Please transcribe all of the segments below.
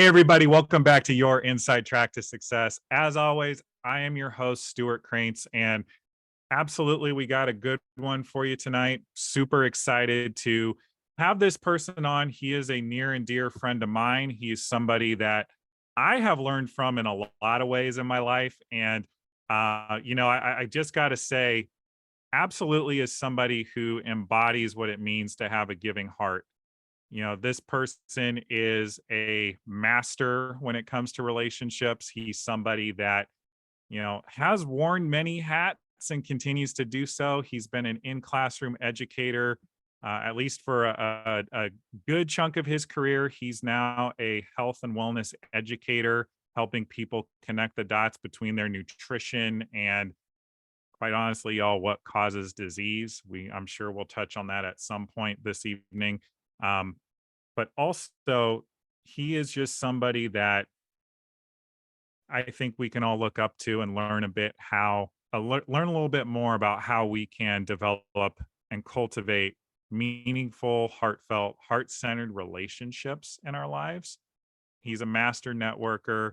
Hey, everybody, welcome back to Your Inside Track to Success. As always, I am your host, Stewart Kraintz, and absolutely, we got a good one for you tonight. Super excited to have this person on. He is a near and dear friend of mine. He's somebody that I have learned from in a lot of ways in my life. And, I just got to say, absolutely is somebody who embodies what it means to have a giving heart. This person is a master when it comes to relationships. He's somebody that, has worn many hats and continues to do so. He's been an in-classroom educator, at least for a good chunk of his career. He's now a health and wellness educator, helping people connect the dots between their nutrition and, quite honestly, y'all, what causes disease. I'm sure we'll touch on that at some point this evening. Um, but also, he is just somebody that I think we can all look up to and learn a bit learn a little bit more about how we can develop and cultivate meaningful, heartfelt, heart-centered relationships in our lives. He's a master networker,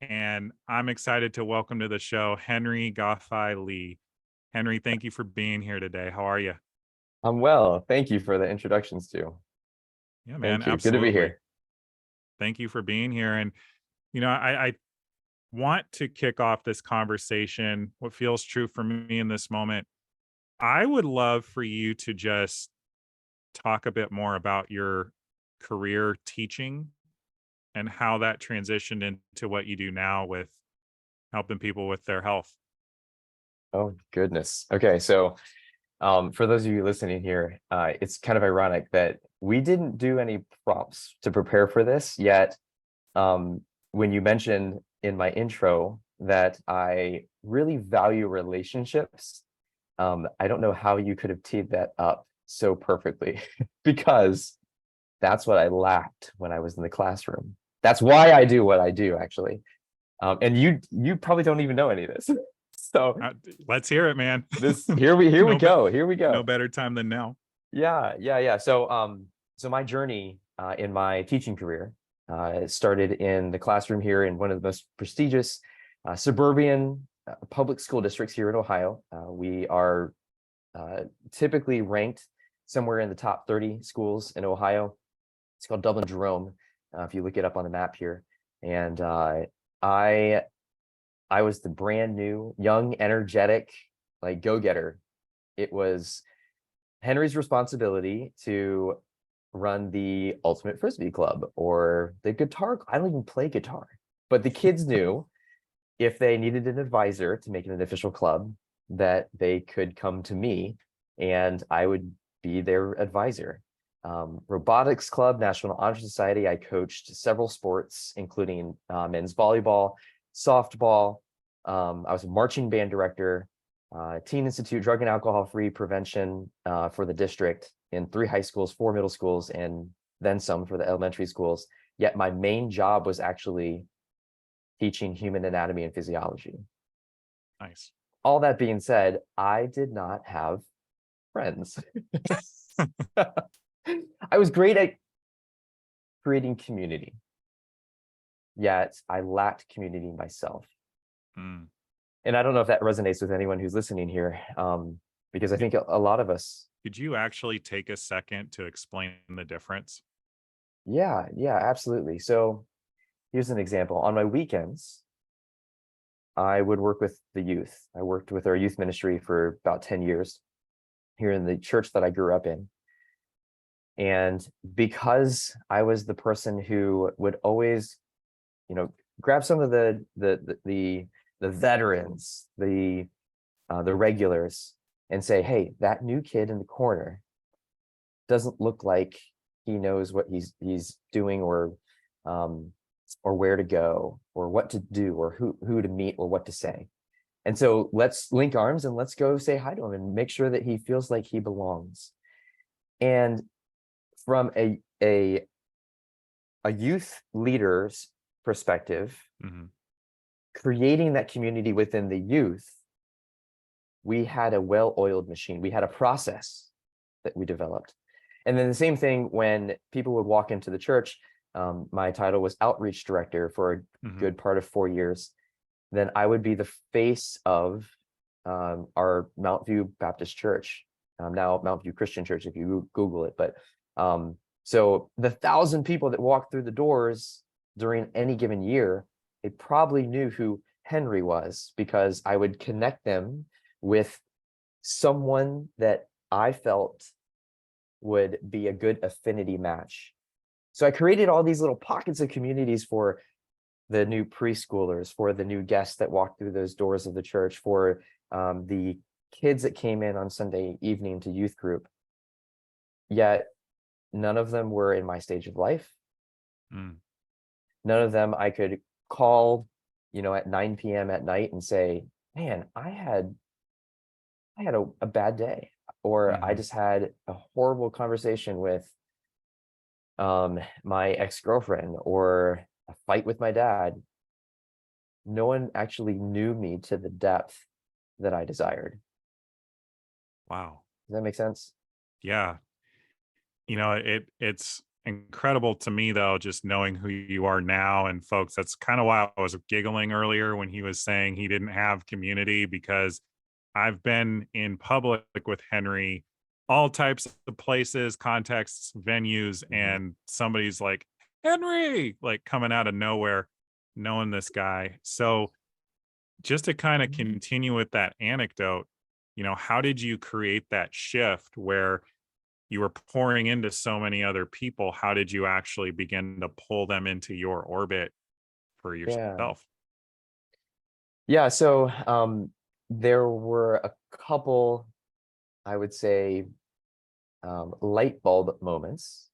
and I'm excited to welcome to the show Henry Ga-Fai Lee. Henry, thank you for being here today. How are you? I'm well. Thank you for the introductions too. Yeah, man, Thank you. Good to be absolutely. here. Thank you for being here. And I want to kick off this conversation. What feels true for me in this moment, I would love for you to just talk a bit more about your career teaching and how that transitioned into what you do now with helping people with their health. Oh, goodness. Okay. So for those of you listening here, it's kind of ironic that we didn't do any prompts to prepare for this yet. When you mentioned in my intro that I really value relationships, I don't know how you could have teed that up so perfectly because that's what I lacked when I was in the classroom. That's why I do what I do, actually. And you probably don't even know any of this. So Let's hear it, man. here we no, go. Here we no go. better time than now. Yeah. So my journey in my teaching career started in the classroom here in one of the most prestigious suburban public school districts here in Ohio. We are typically ranked somewhere in the top 30 schools in Ohio. It's called Dublin Jerome, if you look it up on the map here. And I was the brand new, young, energetic, like go-getter. It was Henry's responsibility to run the Ultimate Frisbee Club or the guitar. I don't even play guitar, but the kids knew if they needed an advisor to make it an official club that they could come to me and I would be their advisor. Robotics Club, National Honor Society, I coached several sports, including men's volleyball, softball. I was a marching band director, Teen Institute Drug and Alcohol Free Prevention for the district in 3 high schools, 4 middle schools, and then some for the elementary schools. Yet my main job was actually teaching human anatomy and physiology. Nice. All that being said, I did not have friends. I was great at creating community, yet I lacked community myself. Mm. And I don't know if that resonates with anyone who's listening here, because I think a lot of us. Could you actually take a second to explain the difference? Yeah, absolutely. So here's an example. On my weekends, I would work with the youth. I worked with our youth ministry for about 10 years here in the church that I grew up in. And because I was the person who would always, grab some of the veterans, the regulars, and say, hey, that new kid in the corner doesn't look like he knows what he's doing or where to go or what to do or who to meet or what to say. And so let's link arms and let's go say hi to him and make sure that he feels like he belongs. And from a youth leader's perspective, Mm-hmm. creating that community within the youth, we had a well-oiled machine. We had a process that we developed. And then the same thing when people would walk into the church, my title was outreach director for a Mhm. good part of 4 years. Then I would be the face of our Mount View Baptist Church, now Mount View Christian Church, if you Google it. But so the 1,000 people that walked through the doors during any given year, they probably knew who Henry was, because I would connect them with someone that I felt would be a good affinity match. So I created all these little pockets of communities for the new preschoolers, for the new guests that walked through those doors of the church, for the kids that came in on Sunday evening to youth group. Yet none of them were in my stage of life. Mm. None of them I could call, at 9 p.m. at night and say, man, I had a bad day, or I Mhm. just had a horrible conversation with my ex-girlfriend, or a fight with my dad. No one actually knew me to the depth that I desired. Wow. Does that make sense? Yeah. It's incredible to me though, just knowing who you are now. And folks, that's kind of why I was giggling earlier when he was saying he didn't have community, because I've been in public with Henry, all types of places, contexts, venues, Mhm. and somebody's like, Henry, like coming out of nowhere, knowing this guy. So just to kind of continue with that anecdote, how did you create that shift where you were pouring into so many other people? How did you actually begin to pull them into your orbit for Yeah. yourself? Yeah. So there were a couple, I would say, light bulb moments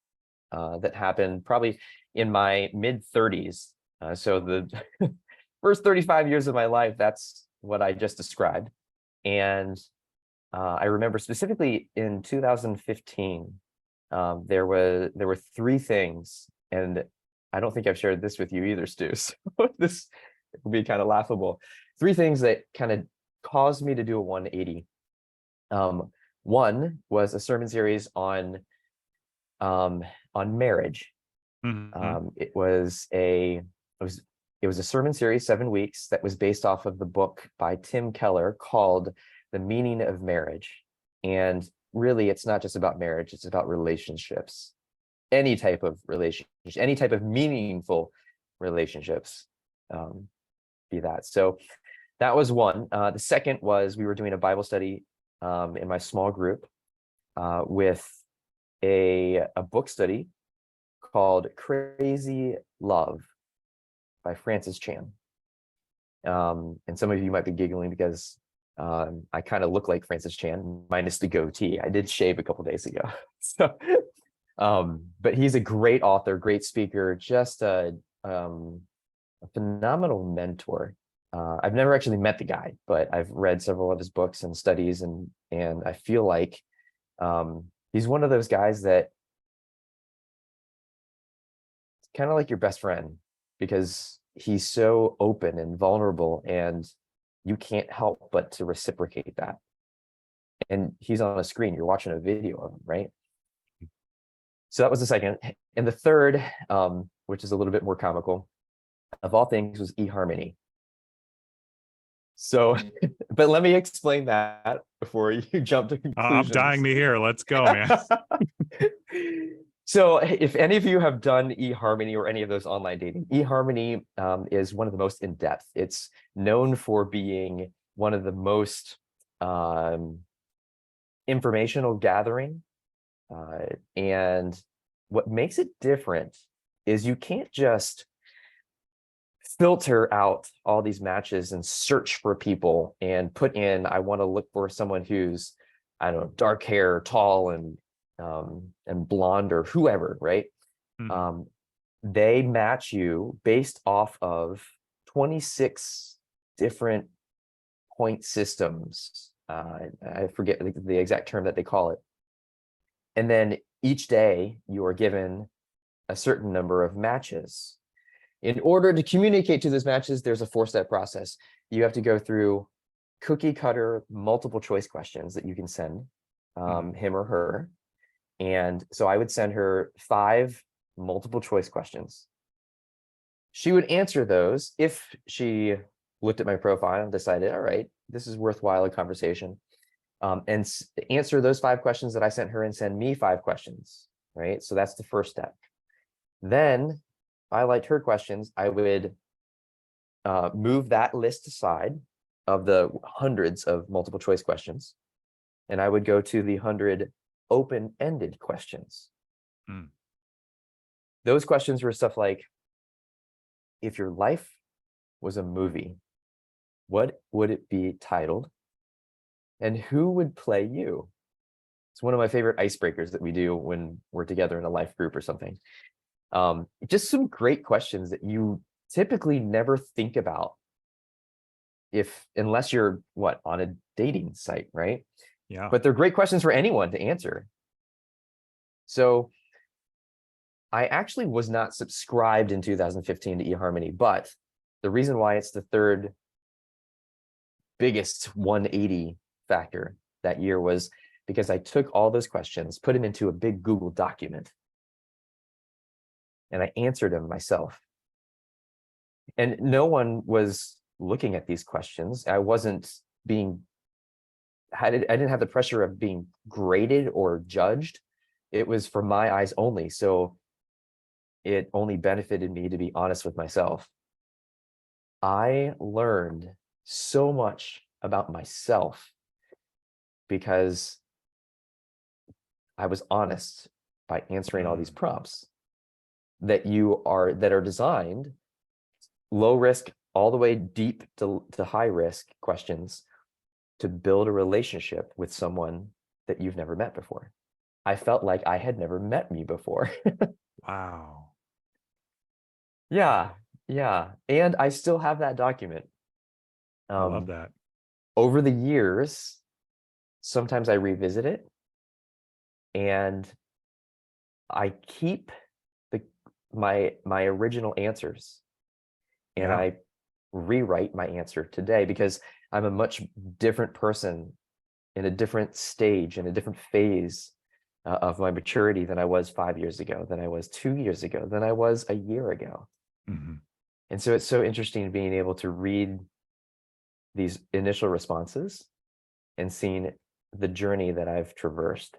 that happened probably in my mid 30s. So the first 35 years of my life, that's what I just described. And I remember specifically in 2015, there were three things, and I don't think I've shared this with you either, Stu. So this will be kind of laughable. Three things that kind of caused me to do a 180. One was a sermon series on marriage. Mhm. It was a sermon series, 7 weeks, that was based off of the book by Tim Keller called The Meaning of Marriage. And really, it's not just about marriage, it's about relationships. Any type of relationship, any type of meaningful relationships, be that. So that was one. The second was we were doing a Bible study in my small group with a book study called Crazy Love by Francis Chan. And some of you might be giggling because I kind of look like Francis Chan, minus the goatee. I did shave a couple days ago. So, but he's a great author, great speaker, just a phenomenal mentor. I've never actually met the guy, but I've read several of his books and studies, and I feel like he's one of those guys that kind of like your best friend, because he's so open and vulnerable, and you can't help but to reciprocate that. And he's on a screen, you're watching a video of him, right? So that was the second. And the third, which is a little bit more comical, of all things, was eHarmony. So, but let me explain that before you jump to I'm dying conclusions. to hear. Let's go, man. So if any of you have done eHarmony or any of those online dating, eHarmony is one of the most in-depth. It's known for being one of the most informational gathering. And what makes it different is you can't just filter out all these matches and search for people and put in, I want to look for someone who's, I don't know, dark hair, tall, and blonde, or whoever, right? Mhm. Um, they match you based off of 26 different point systems. I forget the exact term that they call it. And then each day you are given a certain number of matches. In order to communicate to those matches, there's a 4-step process. You have to go through cookie cutter multiple choice questions that you can send Mhm. him or her. And so I would send her 5 multiple choice questions. She would answer those if she looked at my profile and decided, all right, this is worthwhile a conversation. And answer those 5 questions that I sent her and send me 5 questions, right? So that's the first step. Then, if I liked her questions, I would move that list aside of the hundreds of multiple choice questions, and I would go to the 100 open-ended questions. Mm. Those questions were stuff like, if your life was a movie, what would it be titled? And who would play you? It's one of my favorite icebreakers that we do when we're together in a life group or something. Just some great questions that you typically never think about unless you're on a dating site, right? Yeah. But they're great questions for anyone to answer. So I actually was not subscribed in 2015 to eHarmony, but the reason why it's the third biggest 180 factor that year was because I took all those questions, put them into a big Google document, and I answered them myself. And no one was looking at these questions. I didn't have the pressure of being graded or judged. It was for my eyes only. So it only benefited me to be honest with myself. I learned so much about myself because I was honest by answering all these prompts that are designed low risk all the way deep to high risk questions to build a relationship with someone that you've never met before. I felt like I had never met me before. Wow. Yeah. And I still have that document. I love that. Over the years, sometimes I revisit it and I keep my original answers and Yeah. I rewrite my answer today because I'm a much different person in a different stage, in a different phase of my maturity than I was 5 years ago, than I was 2 years ago, than I was a year ago. Mm-hmm. And so it's so interesting being able to read these initial responses and seeing the journey that I've traversed.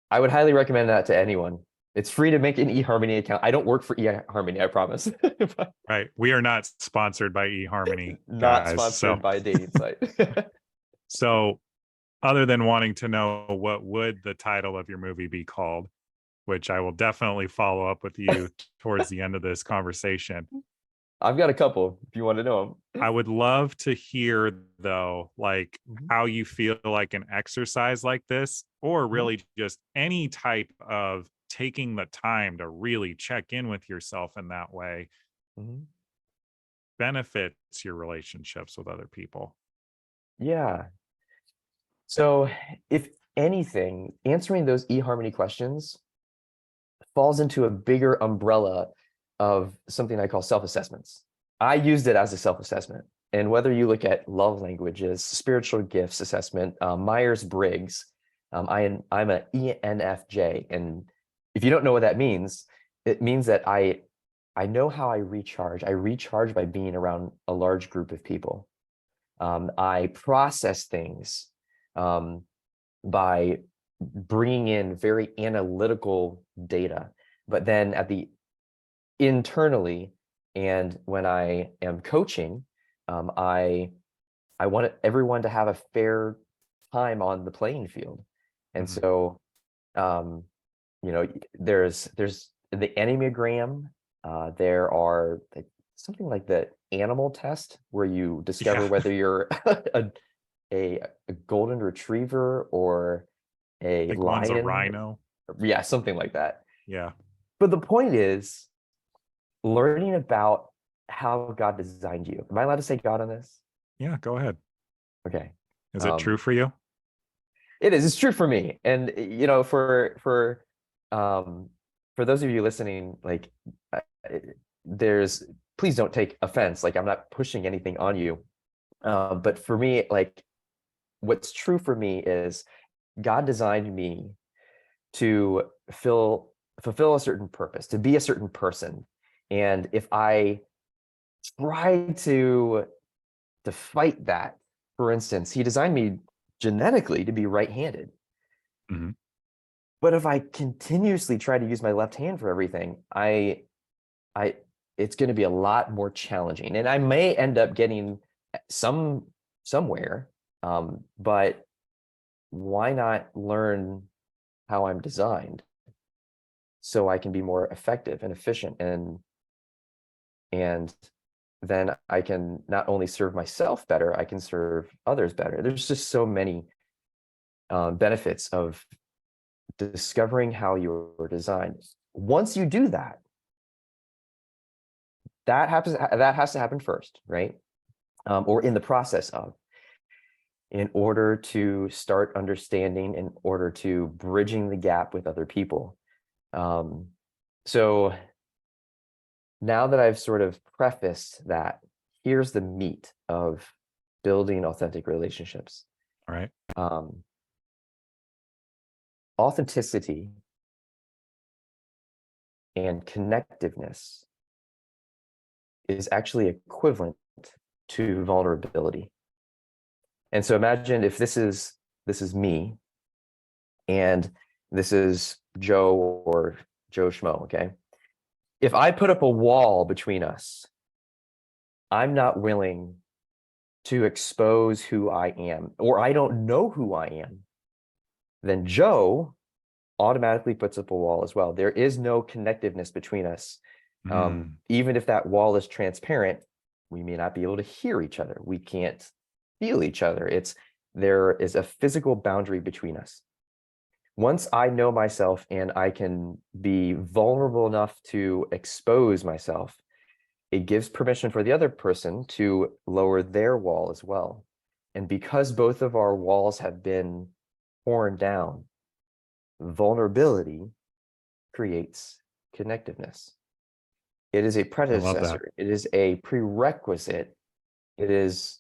I would highly recommend that to anyone. It's free to make an eHarmony account. I don't work for eHarmony, I promise. Right. We are not sponsored by eHarmony, Not guys. sponsored by a dating site. So other than wanting to know what would the title of your movie be called, which I will definitely follow up with you towards the end of this conversation. I've got a couple if you want to know them. I would love to hear, though, like how you feel like an exercise like this, or really just any type of taking the time to really check in with yourself in that way benefits your relationships with other people. Yeah. So if anything, answering those eHarmony questions falls into a bigger umbrella of something I call self-assessments. I used it as a self-assessment. And whether you look at love languages, spiritual gifts assessment, Myers-Briggs, I'm an ENFJ. And if you don't know what that means, it means that I know how I recharge. I recharge by being around a large group of people. I process things by bringing in very analytical data, but then internally, and when I am coaching, I want everyone to have a fair time on the playing field. And so, there's the Enneagram. There are something like the animal test where you discover whether you're a golden retriever or a think lion. one's a rhino. Yeah, something like that. Yeah. But the point is learning about how God designed you. Am I allowed to say God on this? Yeah, go ahead. Okay. Is it true for you? It is. It's true for me. And for those of you listening, like please don't take offense. Like I'm not pushing anything on you. But for me, like what's true for me is God designed me to fill fulfill a certain purpose, to be a certain person. And if I try to fight that, for instance, he designed me genetically to be right-handed. Mhm. But if I continuously try to use my left hand for everything, it's going to be a lot more challenging, and I may end up getting somewhere. But why not learn how I'm designed so I can be more effective and efficient, and then I can not only serve myself better, I can serve others better. There's just so many benefits of discovering how you were designed. Once you do that, that has to happen first, right? Or in the process of, in order to start understanding, in order to bridging the gap with other people. So now that I've sort of prefaced that, here's the meat of building authentic relationships. All right. Authenticity and connectiveness is actually equivalent to vulnerability. And so imagine if this is me, and this is Joe or Joe Schmo, okay? If I put up a wall between us, I'm not willing to expose who I am, or I don't know who I am, then Joe automatically puts up a wall as well. There is no connectiveness between us. Even if that wall is transparent, we may not be able to hear each other. We can't feel each other. There is a physical boundary between us. Once I know myself and I can be vulnerable enough to expose myself, it gives permission for the other person to lower their wall as well. And because both of our walls have been torn down, vulnerability creates connectiveness. It is a I love that. predecessor. It is a prerequisite. It is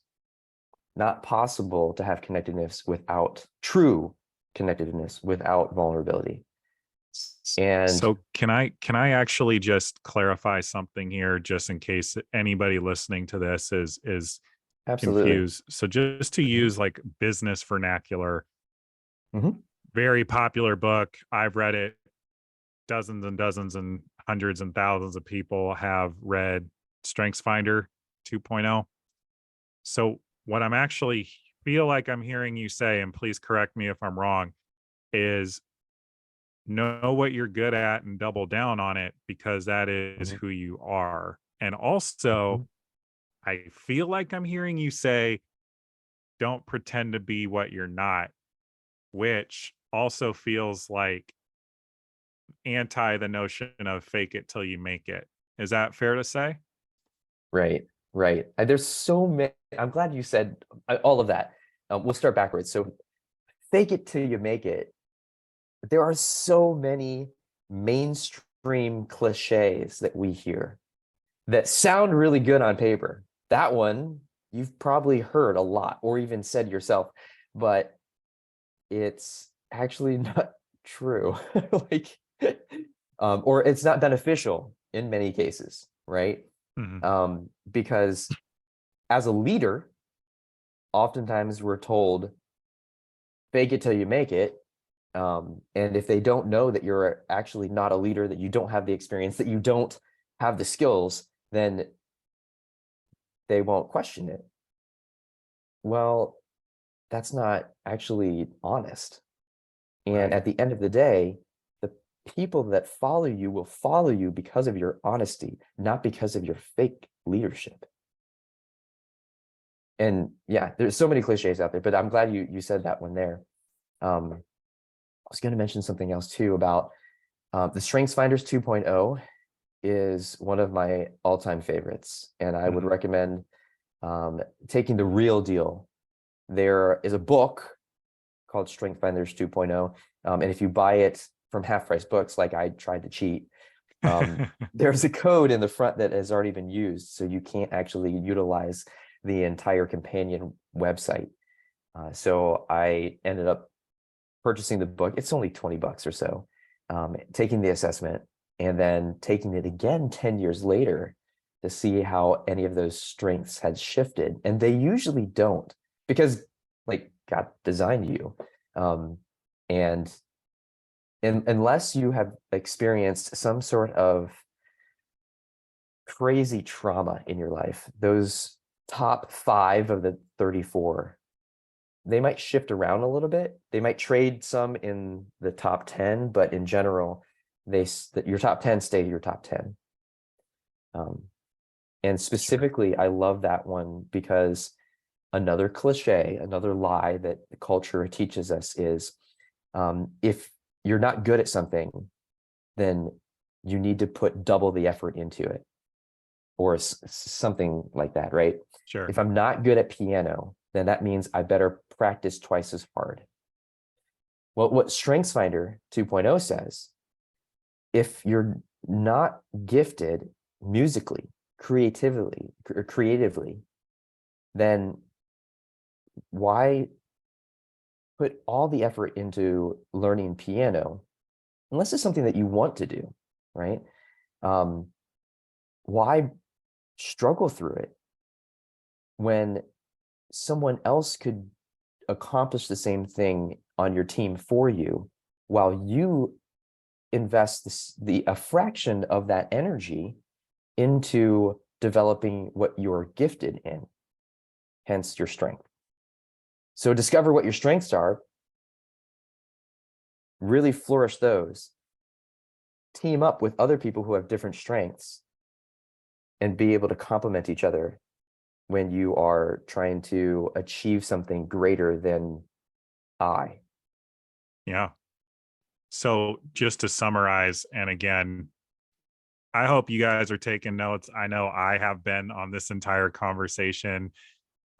not possible to have connectedness without true connectedness without vulnerability. And So can I actually just clarify something here, just in case anybody listening to this is absolutely. confused? So just to use like business vernacular, Mhm. very popular book. I've read it. Dozens and dozens and hundreds and thousands of people have read StrengthsFinder 2.0. So what I'm actually feel like I'm hearing you say, and please correct me if I'm wrong, is know what you're good at and double down on it, because that is Mhm. who you are. And also, Mhm. I feel like I'm hearing you say, don't pretend to be what you're not, which also feels like anti the notion of fake it till you make it. Is that fair to say? Right, right. There's so many. I'm glad you said all of that. We'll start backwards. So, fake it till you make it. There are so many mainstream cliches that we hear that sound really good on paper. That one you've probably heard a lot or even said yourself, but it's actually not true. Like, or it's not beneficial in many cases, right? Mhm. Because as a leader, oftentimes we're told, fake it till you make it. And if they don't know that you're actually not a leader, that you don't have the experience, that you don't have the skills, then they won't question it. Well, that's not actually honest. And Right. at the end of the day, the people that follow you will follow you because of your honesty, not because of your fake leadership. And yeah, there's so many cliches out there, but I'm glad you said that one there. I was going to mention something else too about the StrengthsFinders 2.0 is one of my all-time favorites, and I would Mhm. recommend taking the real deal. There is a book called StrengthsFinders 2.0, and if you buy it from Half Price Books, like I tried to cheat, there's a code in the front that has already been used, so you can't actually utilize the entire companion website. So I ended up purchasing the book. It's only $20 or so. taking the assessment, and then taking it again 10 years later to see how any of those strengths had shifted. And they usually don't, because like God designed you. And unless you have experienced some sort of crazy trauma in your life, those top 5 of the 34, they might shift around a little bit. They might trade some in the top 10, but in general, your top 10 stay your top 10. And specifically, sure. I love that one because another cliche, another lie that the culture teaches us is, if you're not good at something, then you need to put double the effort into it, or something like that, right? Sure. If I'm not good at piano, then that means I better practice twice as hard. Well, what StrengthsFinder 2.0 says, if you're not gifted musically, creatively, then why put all the effort into learning piano, unless it's something that you want to do, right? Why struggle through it when someone else could accomplish the same thing on your team for you, while you invest a fraction of that energy into developing what you're gifted in, hence your strength. So discover what your strengths are, really flourish those, team up with other people who have different strengths, and be able to complement each other when you are trying to achieve something greater than I. Yeah. So just to summarize, and again, I hope you guys are taking notes. I know I have been on this entire conversation.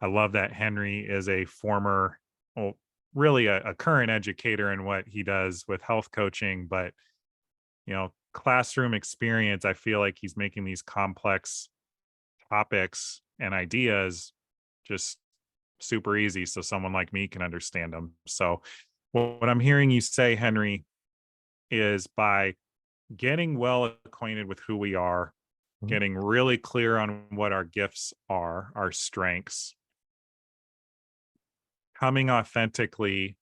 I love that Henry is a former, well, really a current educator in what he does with health coaching, but classroom experience. I feel like he's making these complex topics and ideas just super easy so someone like me can understand them. So what I'm hearing you say, Henry, is by getting well acquainted with who we are, getting really clear on what our gifts are, our strengths, coming authentically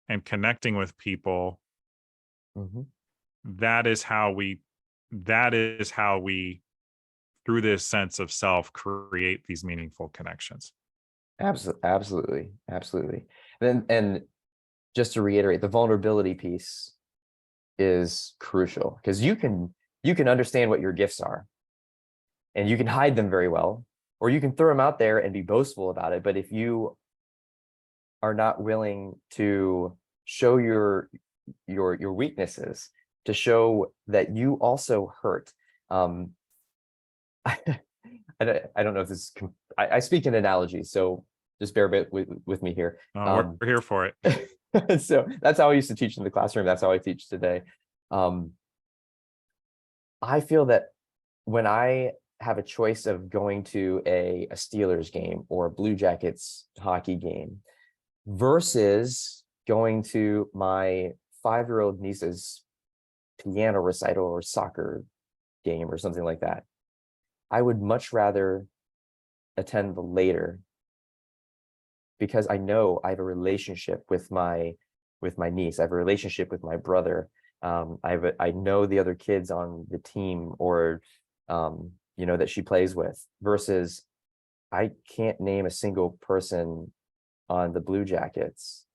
and connecting with people. That is how we through this sense of self, create these meaningful connections. Absolutely. And just to reiterate, the vulnerability piece is crucial, because you can understand what your gifts are and you can hide them very well, or you can throw them out there and be boastful about it. But if you are not willing to show your weaknesses, to show that you also hurt, I don't know if this is, I speak in analogies, so just bear with me here. We're here for it. So that's how I used to teach in the classroom. That's how I teach today. I feel that when I have a choice of going to a Steelers game or a Blue Jackets hockey game versus going to my 5-year-old niece's piano recital or soccer game or something like that, I would much rather attend the later, because I know I have a relationship with my niece. I have a relationship with my brother. I know the other kids on the team, or that she plays with, versus I can't name a single person on the Blue Jackets.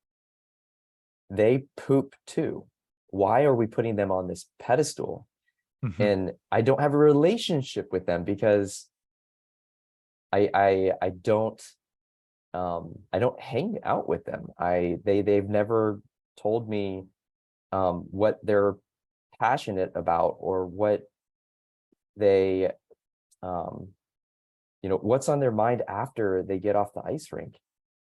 They poop too. Why are we putting them on this pedestal? And I don't have a relationship with them because I don't hang out with them. They've never told me what they're passionate about, or what they what's on their mind after they get off the ice rink.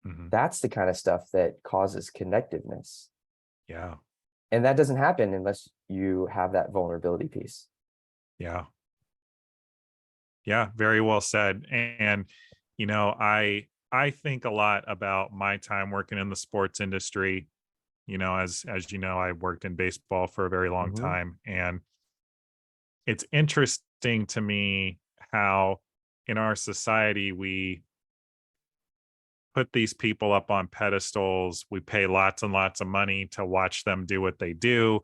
That's the kind of stuff that causes connectiveness. Yeah. And that doesn't happen unless you have that vulnerability piece. Yeah. Yeah, very well said. And I think a lot about my time working in the sports industry. as you know, I worked in baseball for a very long Mhm. time, and it's interesting to me how in our society we put these people up on pedestals. We pay lots and lots of money to watch them do what they do.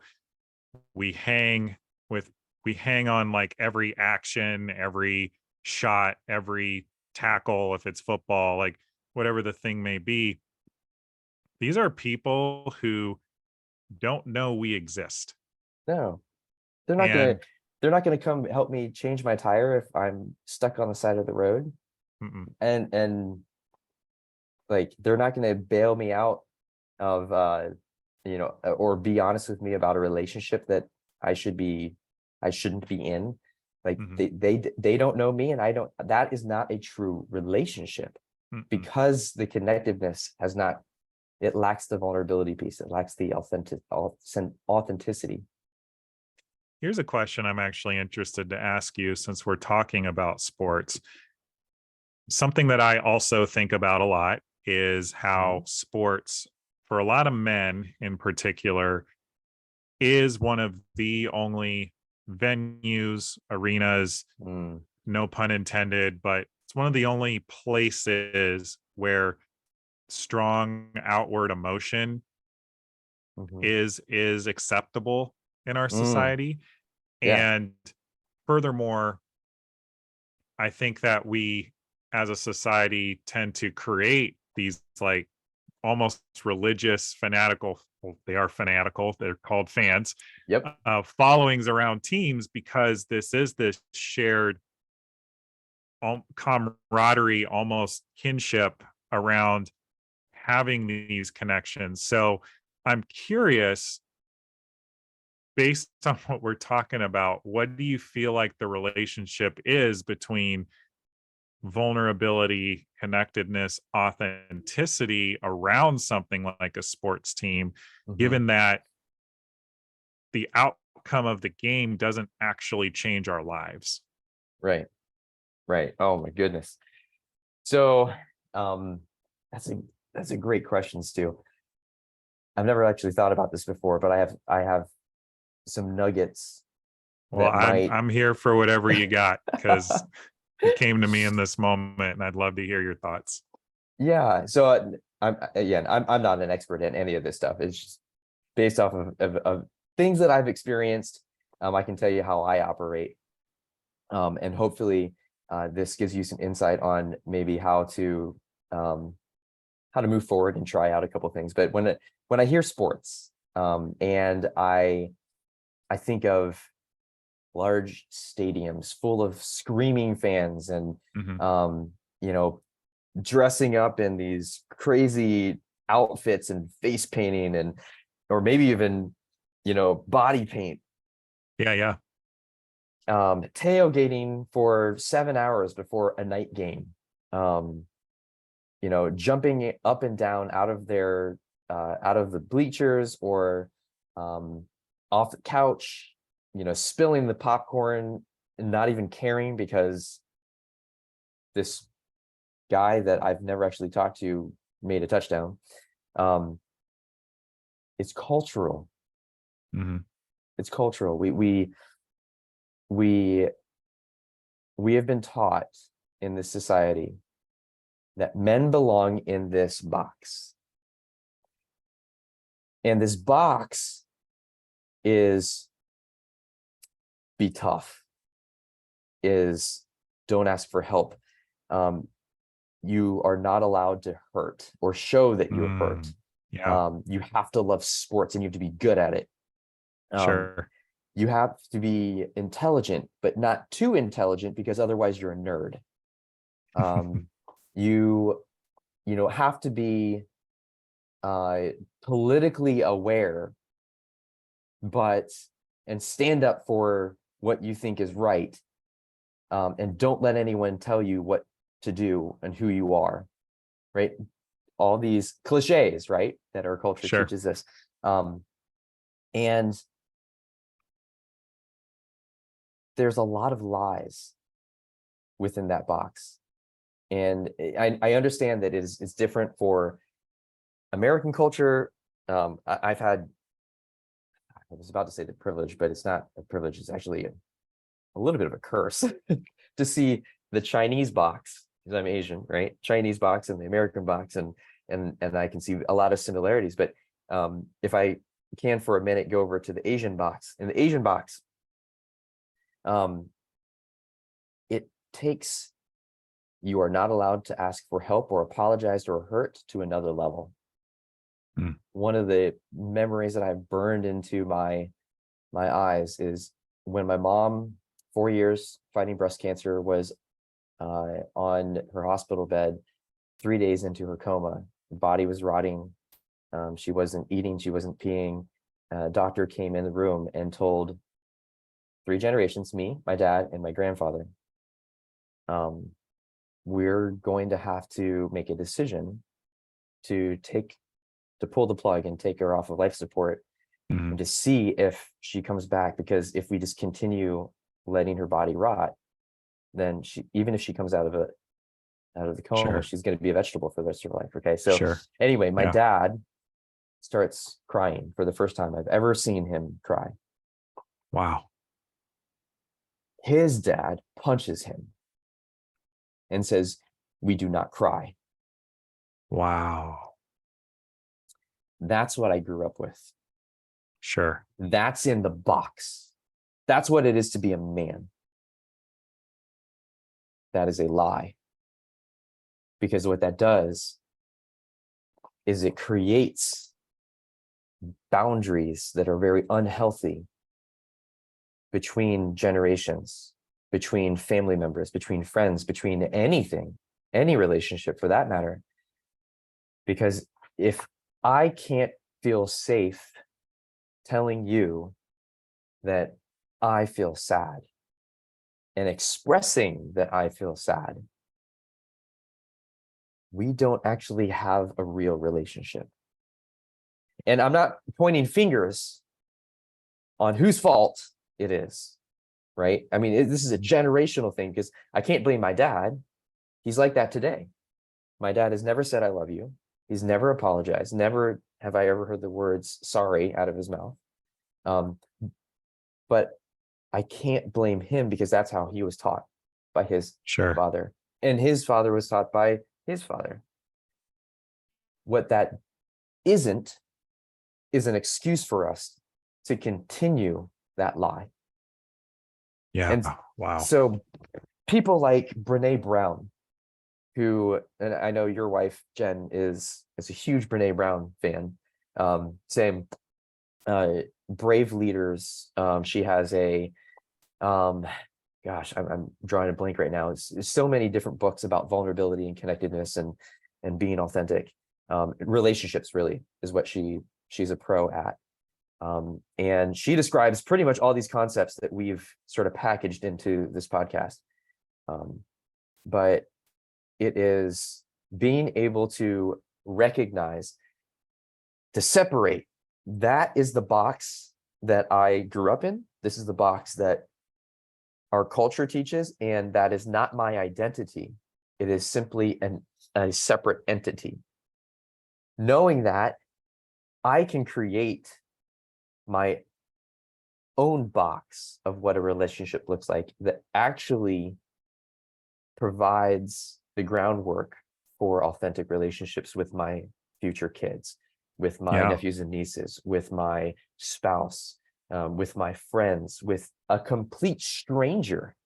We hang with we hang on like every action, every shot, every tackle, if it's football, like whatever the thing may be. These are people who don't know we exist. No, they're not gonna And they're not gonna come help me change my tire if I'm stuck on the side of the road. mm-mm, And like they're not gonna bail me out of or be honest with me about a relationship that I should be I shouldn't be in. Like mhm, they don't know me, and I don't. That is not a true relationship, mm-mm. because the connectiveness has not, it lacks the vulnerability piece, it lacks the authenticity. Here's a question I'm actually interested to ask you since we're talking about sports. Something that I also think about a lot is how Mhm. sports, for a lot of men in particular, is one of the only venues, arenas, Mm, no pun intended, but it's one of the only places where strong outward emotion mhm. is acceptable in our Mm, society. yeah. And furthermore, I think that we as a society tend to create these like almost religious fanatical, well, they are fanatical, they're called fans, Yep. followings around teams because this is this shared camaraderie, almost kinship around having these connections. So I'm curious, based on what we're talking about, what do you feel like the relationship is between vulnerability, connectedness, authenticity around something like a sports team, Mhm. given that the outcome of the game doesn't actually change our lives? Right. Right. Oh my goodness. So, um, that's a that's a great question, Stu. I've never actually thought about this before, but I have some nuggets Well, that I'm might. I'm here for whatever you got because it came to me in this moment, and I'd love to hear your thoughts. Yeah. So I'm not an expert in any of this stuff. It's just based off of things that I've experienced. I can tell you how I operate, and hopefully, this gives you some insight on maybe um, how to move forward and try out a couple things. But when I hear sports, and I think of large stadiums full of screaming fans, and Mhm. um, you know, dressing up in these crazy outfits and face painting, and or maybe even body paint, Yeah, yeah. tailgating for 7 hours before a night game, um, jumping up and down out of the bleachers, or um, off the couch, spilling the popcorn and not even caring because this guy that I've never actually talked to made a touchdown. Um, it's cultural. Mhm. It's cultural. We we have been taught in this society that men belong in this box, and this box is be tough, is don't ask for help. Um, you are not allowed to hurt or show that you're hurt. Mm. Yeah, You have to love sports and you have to be good at it. Um, sure. you have to be intelligent, but not too intelligent because otherwise you're a nerd. Um, you have to be uh, politically aware, but and stand up for what you think is right, and don't let anyone tell you what to do and who you are, right? All these cliches, right, that our culture Sure. teaches us. um, and there's a lot of lies within that box, and I understand that it's different for American culture, I've had, I was about to say the privilege, but it's not a privilege. It's actually a little bit of a curse to see the Chinese box, because I'm Asian, right? Chinese box and the American box, and I can see a lot of similarities. But if I can for a minute go over to the Asian box. In the Asian box, it takes, you are not allowed to ask for help or apologize or hurt to another level. One of the memories that I've burned into my eyes is when my mom, 4 years fighting breast cancer, was on her hospital bed, 3 days into her coma. The body was rotting. She wasn't eating, she wasn't peeing. Doctor came in the room and told 3 generations, me, my dad, and my grandfather, we're going to have to make a decision to pull the plug and take her off of life support, and to see if she comes back, because if we just continue letting her body rot, then even if she comes out of the coma, Sure. she's going to be a vegetable for the rest of her life. Okay, so Sure. anyway, my Yeah. dad starts crying for the first time I've ever seen him cry. Wow. His dad punches him and says, "We do not cry." Wow. That's what I grew up with. Sure. That's in the box. That's what it is to be a man. That is a lie. Because what that does is it creates boundaries that are very unhealthy between generations, between family members, between friends, between anything, any relationship for that matter. Because if I can't feel safe telling you that I feel sad and expressing that I feel sad, we don't actually have a real relationship. And I'm not pointing fingers on whose fault it is, right? I mean, this is a generational thing, because I can't blame my dad. He's like that today. My dad has never said, "I love you." He's never apologized. Never have I ever heard the words sorry out of his mouth. But I can't blame him, because that's how he was taught by his Sure. father. And his father was taught by his father. What that isn't is an excuse for us to continue that lie. Yeah. And Wow. so people like Brene Brown, who, and I know your wife, Jen, is a huge Brene Brown fan. Same, Brave Leaders. She has a, gosh, I'm drawing a blank right now. It's so many different books about vulnerability and connectedness and being authentic. Relationships really is what she's a pro at. And she describes pretty much all these concepts that we've sort of packaged into this podcast. But it is being able to recognize, to separate, that is the box that I grew up in. This is the box that our culture teaches, and that is not my identity. It is simply a separate entity. Knowing that, I can create my own box of what a relationship looks like that actually provides the groundwork for authentic relationships with my future kids, with my nephews and nieces, with my spouse, with my friends, with a complete stranger.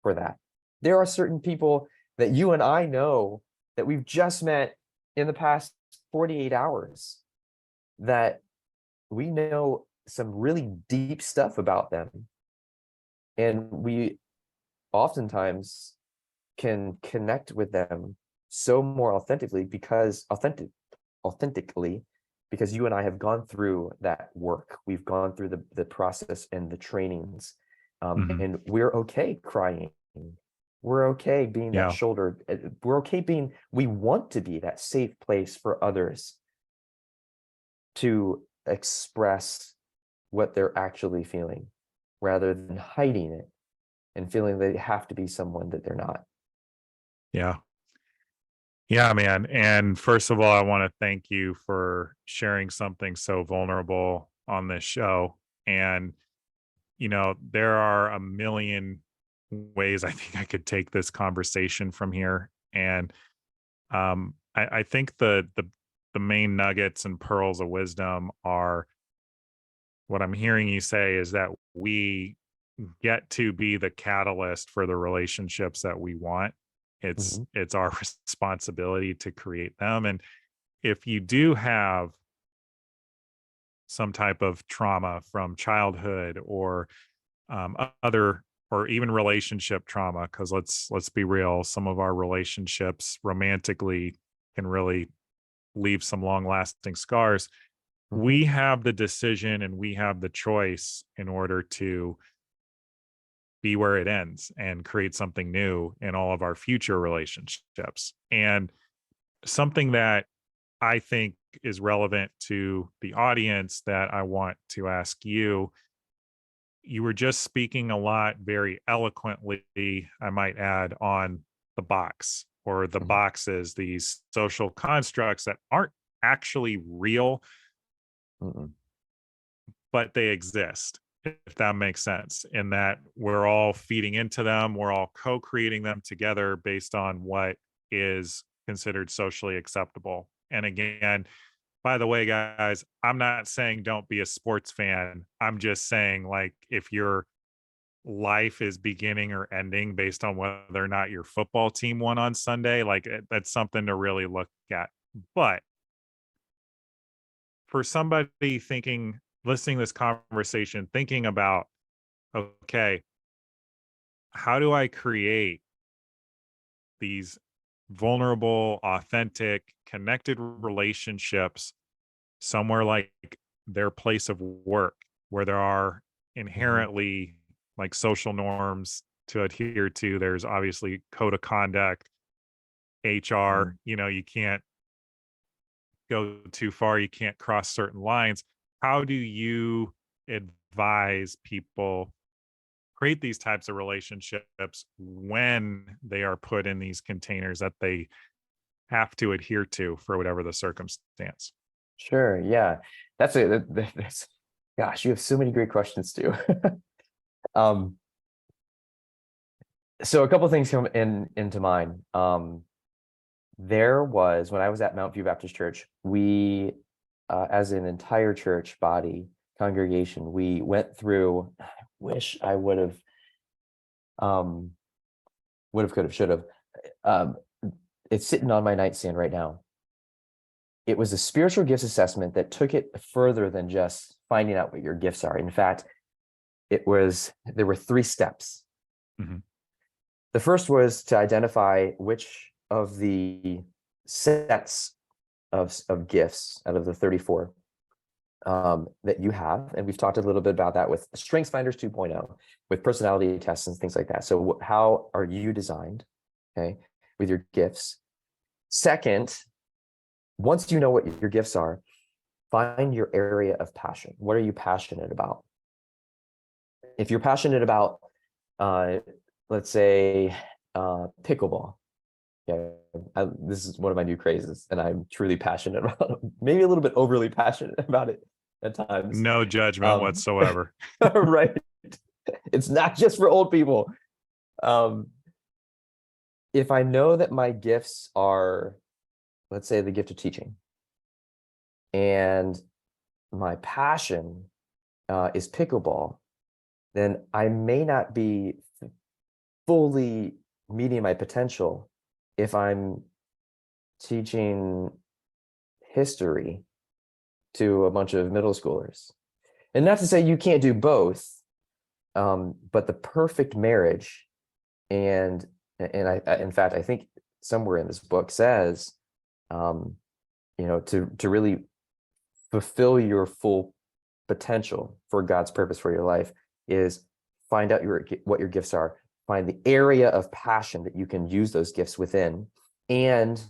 For that, there are certain people that you and I know that we've just met in the past 48 hours that we know some really deep stuff about them, and we oftentimes can connect with them so more authentically because you and I have gone through that work. We've gone through the process and the trainings, and we're okay crying. We're okay being that shoulder. We're okay being, we want to be that safe place for others to express what they're actually feeling, rather than hiding it and feeling they have to be someone that they're not. Yeah. Yeah, man. And first of all, I want to thank you for sharing something so vulnerable on this show. And, there are a million ways I think I could take this conversation from here. And I think the main nuggets and pearls of wisdom are what I'm hearing you say is that we get to be the catalyst for the relationships that we want. It's Mhm. it's our responsibility to create them. And if you do have some type of trauma from childhood or other or even relationship trauma, because let's be real, some of our relationships romantically can really leave some long lasting scars. Mhm. We have the decision and we have the choice in order to be where it ends and create something new in all of our future relationships. And something that I think is relevant to the audience that I want to ask you. You were just speaking a lot very eloquently, I might add, on the box or the Mhm. boxes, these social constructs that aren't actually real, Mhm. but they exist, if that makes sense, in that we're all feeding into them, we're all co-creating them together based on what is considered socially acceptable. And again, by the way, guys, I'm not saying don't be a sports fan. I'm just saying, like, if your life is beginning or ending based on whether or not your football team won on Sunday, like, that's something to really look at. But for somebody listening to this conversation, thinking about, okay, how do I create these vulnerable, authentic, connected relationships somewhere like their place of work where there are Mhm. inherently like social norms to adhere to? There's obviously code of conduct, HR, Mhm. you can't go too far, you can't cross certain lines. How do you advise people create these types of relationships when they are put in these containers that they have to adhere to for whatever the circumstance? Sure. Yeah. That's gosh, you have so many great questions too. Um, so a couple things come into mind. There was when I was at Mount View Baptist Church, we, as an entire church body congregation, we went through. I wish I um, could have, should have. Um, it's sitting on my nightstand right now. It was a spiritual gifts assessment that took it further than just finding out what your gifts are. In fact, there were 3 steps. Mhm. The first was to identify which of the sets of gifts out of the 34 that you have. And we've talked a little bit about that with Strengths Finders 2.0, with personality tests and things like that. So how are you designed, okay, with your gifts? Second, once you know what your gifts are, find your area of passion. What are you passionate about? If you're passionate about, uh, let's say, pickleball, yeah, this is one of my new crazes, and I'm truly passionate about it. Maybe a little bit overly passionate about it at times. No judgment Um, whatsoever. right. It's not just for old people. Um, if I know that my gifts are, let's say, the gift of teaching, and my passion is pickleball, then I may not be fully meeting my potential if I'm teaching history to a bunch of middle schoolers. And not to say you can't do both, but the perfect marriage, and in fact, I think somewhere in this book says, um, to really fulfill your full potential for God's purpose for your life is find out what your gifts are, find the area of passion that you can use those gifts within, and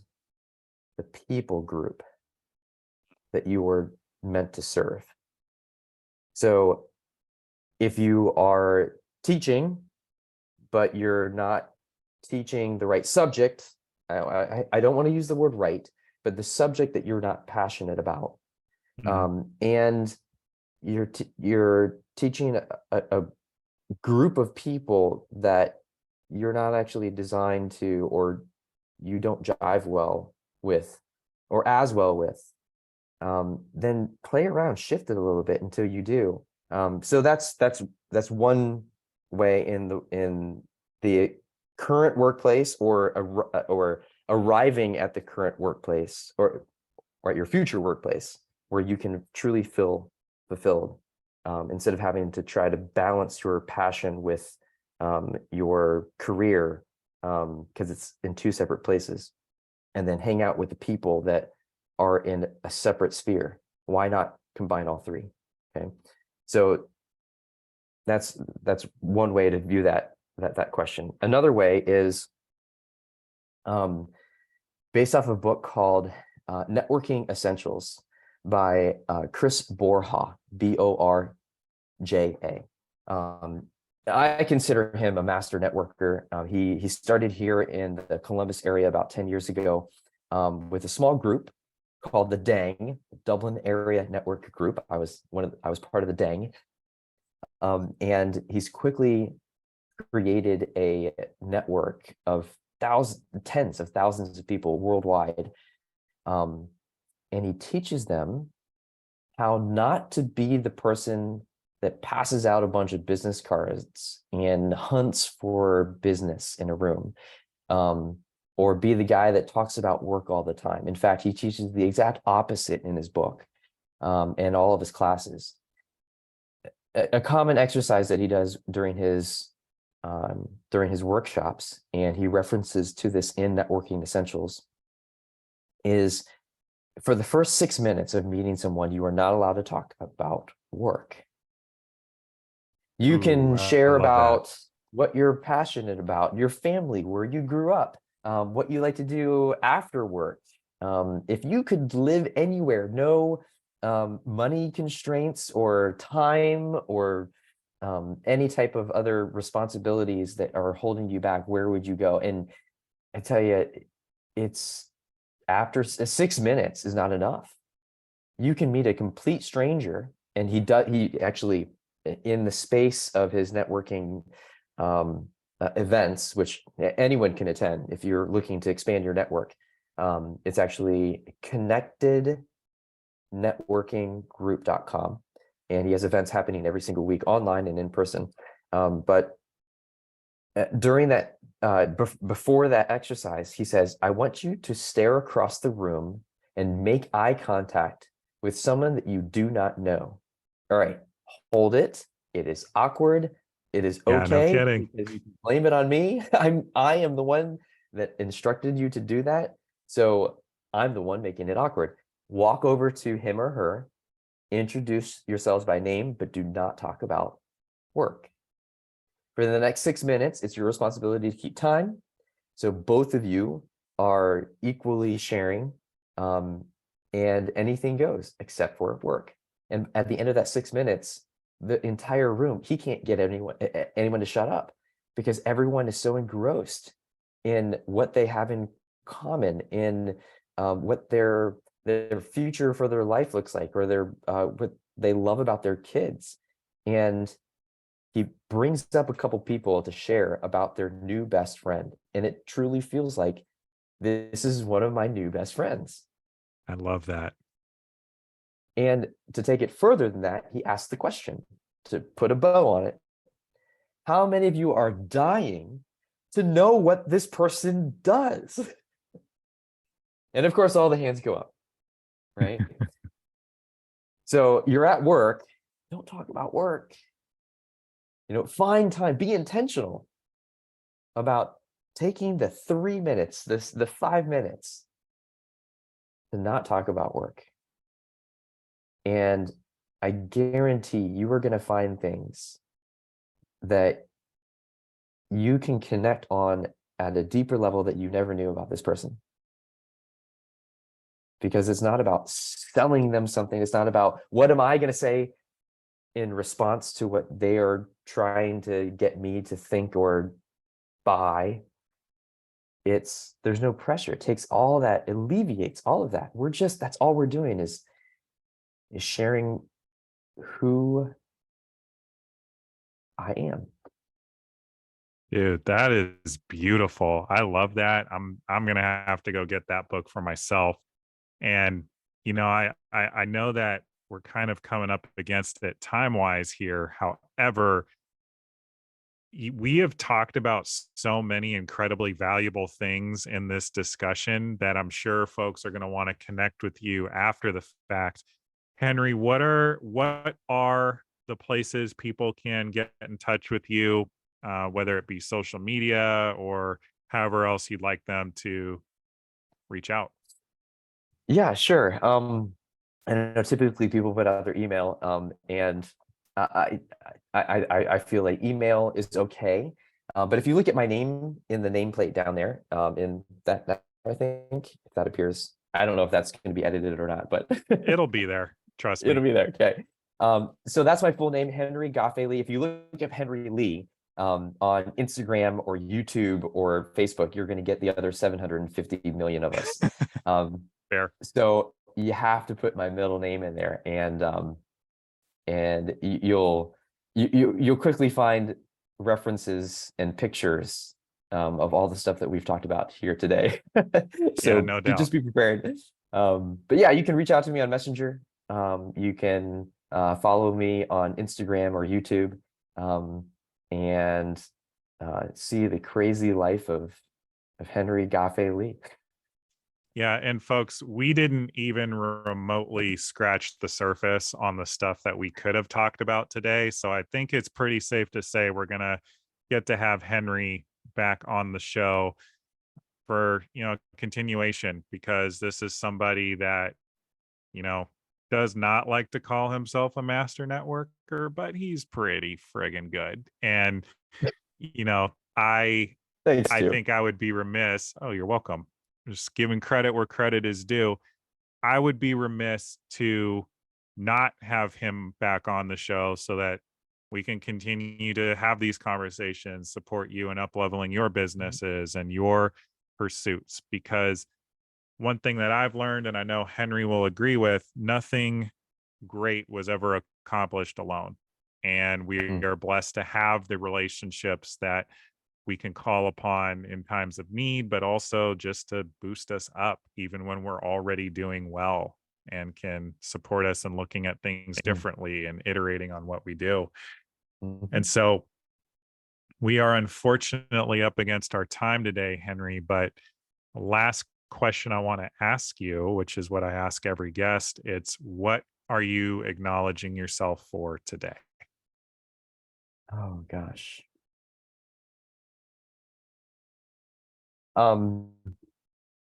the people group that you were meant to serve. So if you are teaching, but you're not teaching the right subject, I don't want to use the word right, but the subject that you're not passionate about. Mhm. And you're teaching a group of people that you're not actually designed to, or you don't jive well with, or as well with, then play around, shift it a little bit until you do. So that's one way in the current workplace, or arriving at the current workplace, or at your future workplace, where you can truly feel fulfilled, instead of having to try to balance your passion with your career, because it's in two separate places, and then hang out with the people that are in a separate sphere. Why not combine all three? Okay, so that's one way to view that question. Another way is, based off a book called Networking Essentials by Chris Borja, Borja. I consider him a master networker. He started here in the Columbus area about 10 years ago, with a small group called the DANG, Dublin Area Network Group. I was part of the DANG, and he's quickly created a network of tens of thousands of people worldwide, and he teaches them how not to be the person that passes out a bunch of business cards and hunts for business in a room, or be the guy that talks about work all the time. In fact, he teaches the exact opposite in his book, and all of his classes. A common exercise that he does during his workshops, and he references to this in Networking Essentials, is for the first 6 minutes of meeting someone, you are not allowed to talk about work. You Ooh, can I share love that. about what you're passionate about, your family, where you grew up, what you like to do after work. If you could live anywhere, no money constraints or time, or any type of other responsibilities that are holding you back, where would you go? And I tell you, it's after 6 minutes is not enough. You can meet a complete stranger, and he actually, in the space of his networking events, which anyone can attend if you're looking to expand your network, it's actually connectednetworkinggroup.com, and he has events happening every single week, online and in person. But during that, before that exercise, he says, I want you to stare across the room and make eye contact with someone that you do not know. All right, hold it. It is awkward. It is Yeah, no okay, kidding. because you can blame it on me. I am the one that instructed you to do that. So I'm the one making it awkward. Walk over to him or her, introduce yourselves by name, but do not talk about work. For the next 6 minutes, it's your responsibility to keep time. So both of you are equally sharing, and anything goes except for work. And at the end of that 6 minutes, the entire room, he can't get anyone to shut up, because everyone is so engrossed in what they have in common, in what their future for their life looks like, or their what they love about their kids. And he brings up a couple people to share about their new best friend, and it truly feels like, this is one of my new best friends. I love that. And to take it further than that, he asked the question, to put a bow on it: how many of you are dying to know what this person does? And of course, all the hands go up, right? So you're at work, don't talk about work. Find time, be intentional about taking the 3 minutes, the 5 minutes, to not talk about work. And I guarantee you are going to find things that you can connect on at a deeper level that you never knew about this person. Because it's not about selling them something. It's not about, what am I going to say in response to what they are trying to get me to think or buy. there's no pressure. It takes all that, alleviates all of that. That's all we're doing is sharing who I am. Dude, that is beautiful. I love that. I'm gonna have to go get that book for myself. And I know that we're kind of coming up against it time wise here. However, we have talked about so many incredibly valuable things in this discussion that I'm sure folks are going to want to connect with you after the fact. Henry, what are the places people can get in touch with you, whether it be social media or however else you'd like them to reach out? Yeah, sure. I know typically people put out their email, and I, I feel like email is okay. But if you look at my name in the nameplate down there, in that I think if that appears, I don't know if that's going to be edited or not, but It'll be there. Trust it'll me. be there. Okay. So that's my full name, Henry Ga-Fai Lee. If you look up Henry Lee on Instagram or YouTube or Facebook, you're going to get the other 750 million of us. Fair. So you have to put my middle name in there, and you'll quickly find references and pictures of all the stuff that we've talked about here today. Yeah, So no doubt. just be prepared. But yeah, you can reach out to me on Messenger. You can follow me on Instagram or YouTube, and see the crazy life of Henry Ga-Fai Lee. Yeah, and folks, we didn't even remotely scratch the surface on the stuff that we could have talked about today. So I think it's pretty safe to say we're going to get to have Henry back on the show for, continuation, because this is somebody that, you know, does not like to call himself a master networker, but he's pretty friggin' good. And, you know, I Thanks, I Stu. think I would be remiss. Oh, you're welcome. Just giving credit where credit is due. I would be remiss to not have him back on the show so that we can continue to have these conversations, support you in up leveling your businesses and your pursuits. Because one thing that I've learned, and I know Henry will agree with, nothing great was ever accomplished alone. And we Mm. are blessed to have the relationships that we can call upon in times of need, but also just to boost us up, even when we're already doing well, and can support us in looking at things differently and iterating on what we do. And Mhm. so we are unfortunately up against our time today, Henry. But last question I want to ask you, which is what I ask every guest, it's what are you acknowledging yourself for today? Oh gosh. Um,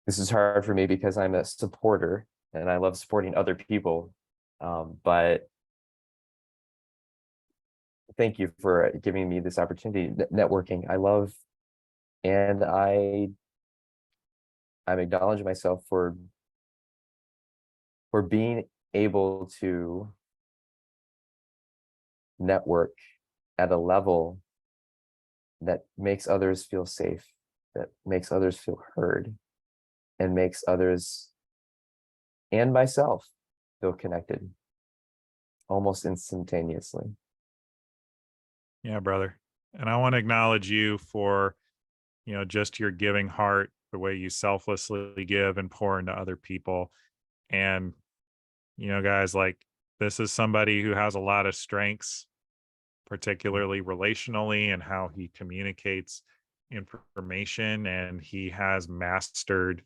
this is hard for me because I'm a supporter and I love supporting other people. But thank you for giving me this opportunity. Networking, I love, and I'm acknowledging myself for being able to network at a level that makes others feel safe, that makes others feel heard, and makes others and myself feel connected almost instantaneously. Yeah, brother. And I want to acknowledge you for, just your giving heart, the way you selflessly give and pour into other people. And, guys, like, this is somebody who has a lot of strengths, particularly relationally, and how he communicates information, and he has mastered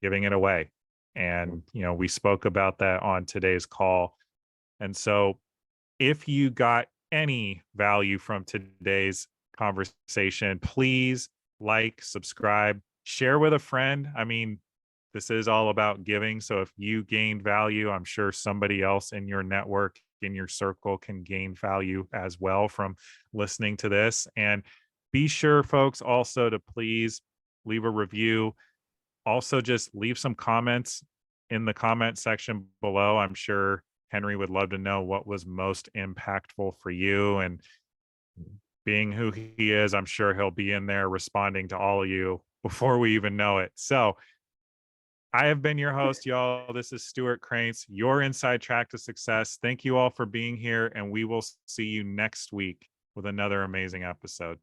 giving it away. And, we spoke about that on today's call. And so if you got any value from today's conversation, please like, subscribe, share with a friend. I mean, this is all about giving. So if you gained value, I'm sure somebody else in your network, in your circle, can gain value as well from listening to this. And be sure, folks, also to please leave a review. Also, just leave some comments in the comment section below. I'm sure Henry would love to know what was most impactful for you. And being who he is, I'm sure he'll be in there responding to all of you before we even know it. So I have been your host, y'all. This is Stewart Kraintz, your inside track to success. Thank you all for being here, and we will see you next week with another amazing episode.